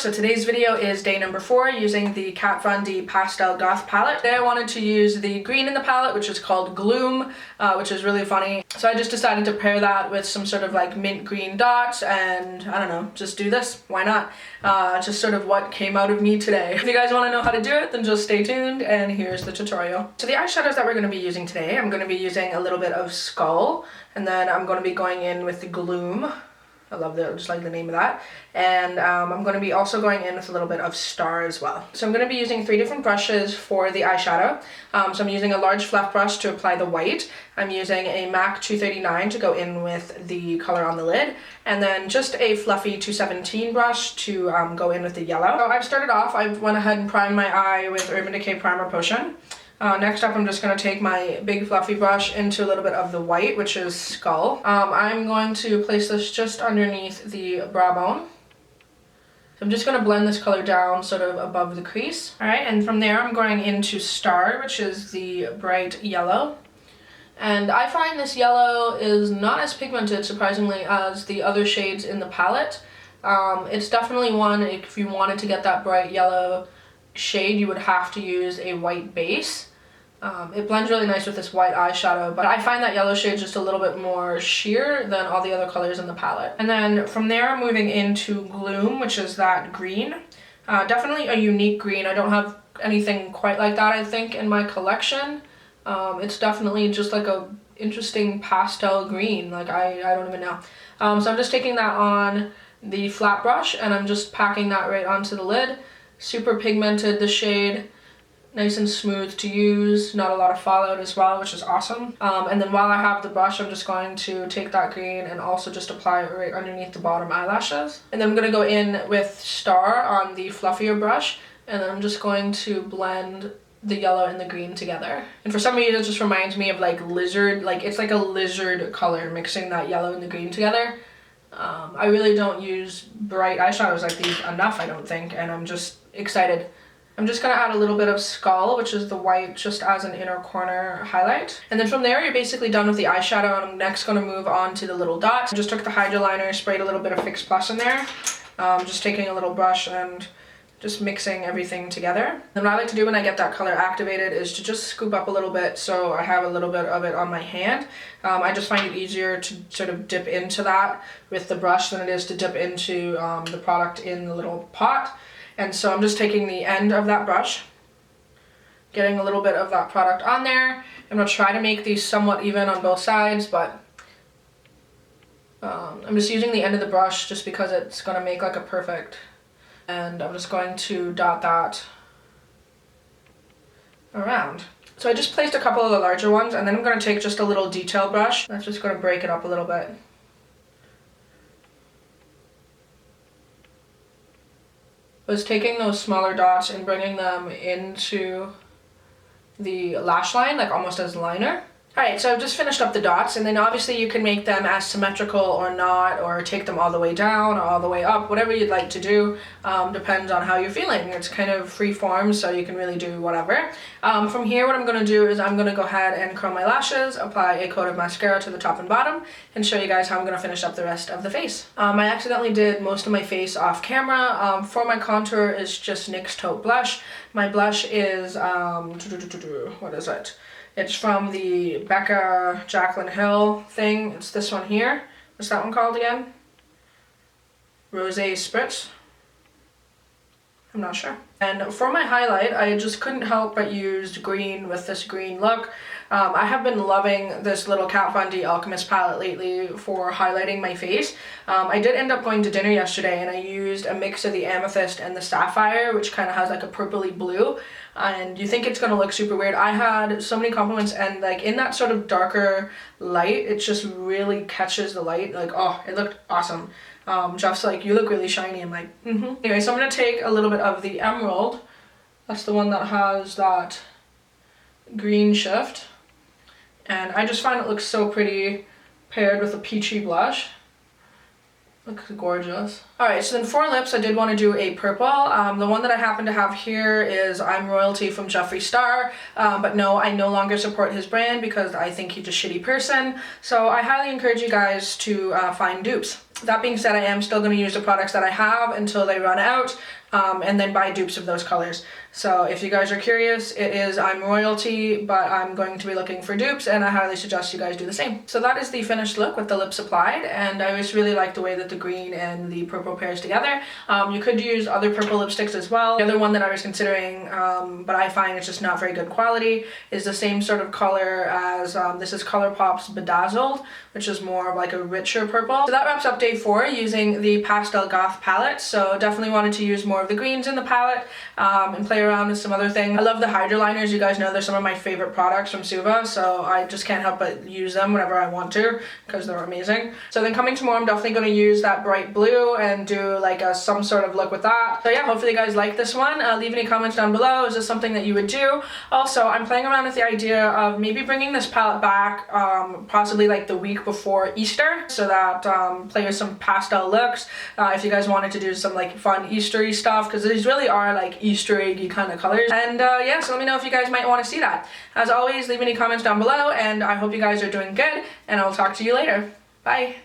So today's video is day number 4 using the Kat Von D Pastelgoth palette. Today I wanted to use the green in the palette, which is called Gloom, which is really funny. So I just decided to pair that with some sort of like mint green dots and I don't know, just do this. Why not? Just sort of what came out of me today. If you guys want to know how to do it, then just stay tuned and here's the tutorial. So the eyeshadows that we're going to be using today, I'm going to be using a little bit of Skull, and then I'm going to be going in with the Gloom. I love that, just like the name of that. And I'm going to be also going in with a little bit of Star as well. So I'm going to be using 3 different brushes for the eyeshadow. So I'm using a large fluff brush to apply the white. I'm using a MAC 239 to go in with the color on the lid. And then just a fluffy 217 brush to go in with the yellow. So I've started off, I went ahead and primed my eye with Urban Decay Primer Potion. Next up, I'm just going to take my big fluffy brush into a little bit of the white, which is Skull. I'm going to place this just underneath the brow bone. So I'm just going to blend this color down sort of above the crease. Alright, and from there I'm going into Star, which is the bright yellow. And I find this yellow is not as pigmented, surprisingly, as the other shades in the palette. It's definitely one, if you wanted to get that bright yellow shade, you would have to use a white base. It blends really nice with this white eyeshadow, but I find that yellow shade just a little bit more sheer than all the other colors in the palette. And then from there I'm moving into Gloom, which is that green. Definitely a unique green. I don't have anything quite like that, I think, in my collection. It's definitely just like a interesting pastel green, like I don't even know. So I'm just taking that on the flat brush and I'm just packing that right onto the lid. Super pigmented, the shade. Nice and smooth to use, not a lot of fallout as well, which is awesome. And then while I have the brush, I'm just going to take that green and also just apply it right underneath the bottom eyelashes. And then I'm going to go in with Star on the fluffier brush, and then I'm just going to blend the yellow and the green together. And for some reason it just reminds me of like lizard, like it's like a lizard color mixing that yellow and the green together. I really don't use bright eyeshadows like these enough, I don't think, and I'm just excited. I'm just going to add a little bit of Skull, which is the white, just as an inner corner highlight. And then from there, you're basically done with the eyeshadow, and I'm next going to move on to the little dots. I just took the HYDRA liner, sprayed a little bit of Fix Plus in there. Just taking a little brush and just mixing everything together. And what I like to do when I get that color activated is to just scoop up a little bit so I have a little bit of it on my hand. I just find it easier to sort of dip into that with the brush than it is to dip into the product in the little pot. And so I'm just taking the end of that brush, getting a little bit of that product on there. I'm going to try to make these somewhat even on both sides, but I'm just using the end of the brush just because it's going to make like a perfect. And I'm just going to dot that around. So I just placed a couple of the larger ones, and then I'm going to take just a little detail brush. That's just going to break it up a little bit. Was taking those smaller dots and bringing them into the lash line, like almost as liner. Alright, so I've just finished up the dots, and then obviously you can make them as symmetrical or not, or take them all the way down or all the way up, whatever you'd like to do. Depends on how you're feeling. It's kind of free form, so you can really do whatever. From here, what I'm going to do is I'm going to go ahead and curl my lashes, apply a coat of mascara to the top and bottom, and show you guys how I'm going to finish up the rest of the face. I accidentally did most of my face off camera. For my contour is just NYX Taupe Blush. My blush is, what is it? It's from the Becca Jaclyn Hill thing. It's this one here. What's that one called again? Rosé Spritz? I'm not sure. And for my highlight, I just couldn't help but use green with this green look. I have been loving this little Kat Von D Alchemist palette lately for highlighting my face. I did end up going to dinner yesterday and I used a mix of the Amethyst and the Sapphire, which kind of has like a purpley blue. And you think it's going to look super weird. I had so many compliments, and like in that sort of darker light, it just really catches the light. Like, oh, it looked awesome. Jeff's like, you look really shiny. I'm like, Anyway, so I'm going to take a little bit of the Emerald. That's the one that has that green shift. And I just find it looks so pretty paired with a peachy blush. Looks gorgeous. Alright, so then for lips, I did want to do a purple. The one that I happen to have here is I'm Royalty from Jeffree Star, but no, I no longer support his brand because I think he's a shitty person. So I highly encourage you guys to find dupes. That being said, I am still going to use the products that I have until they run out, and then buy dupes of those colors. So if you guys are curious, it is I'm Royalty, but I'm going to be looking for dupes, and I highly suggest you guys do the same. So that is the finished look with the lips applied, and I just really like the way that the green and the purple pairs together. You could use other purple lipsticks as well. The other one that I was considering, but I find it's just not very good quality, is the same sort of color as, this is ColourPop's Bedazzled, which is more of like a richer purple. So that wraps up day 4 using the Pastelgoth palette. So definitely wanted to use more of the greens in the palette, and play around with some other things. I love the HYDRA liners. You guys know they're some of my favorite products from SUVA, so I just can't help but use them whenever I want to because they're amazing. So then coming tomorrow, I'm definitely going to use that bright blue and do like some sort of look with that. So yeah, hopefully you guys like this one. Leave any comments down below. Is this something that you would do? Also, I'm playing around with the idea of maybe bringing this palette back possibly like the week before Easter, so that play with some pastel looks. If you guys wanted to do some like fun Eastery stuff, because these really are like Easter eggy kind of colors. And yeah, so let me know if you guys might want to see that. As always, leave any comments down below, and I hope you guys are doing good, and I'll talk to you later. Bye!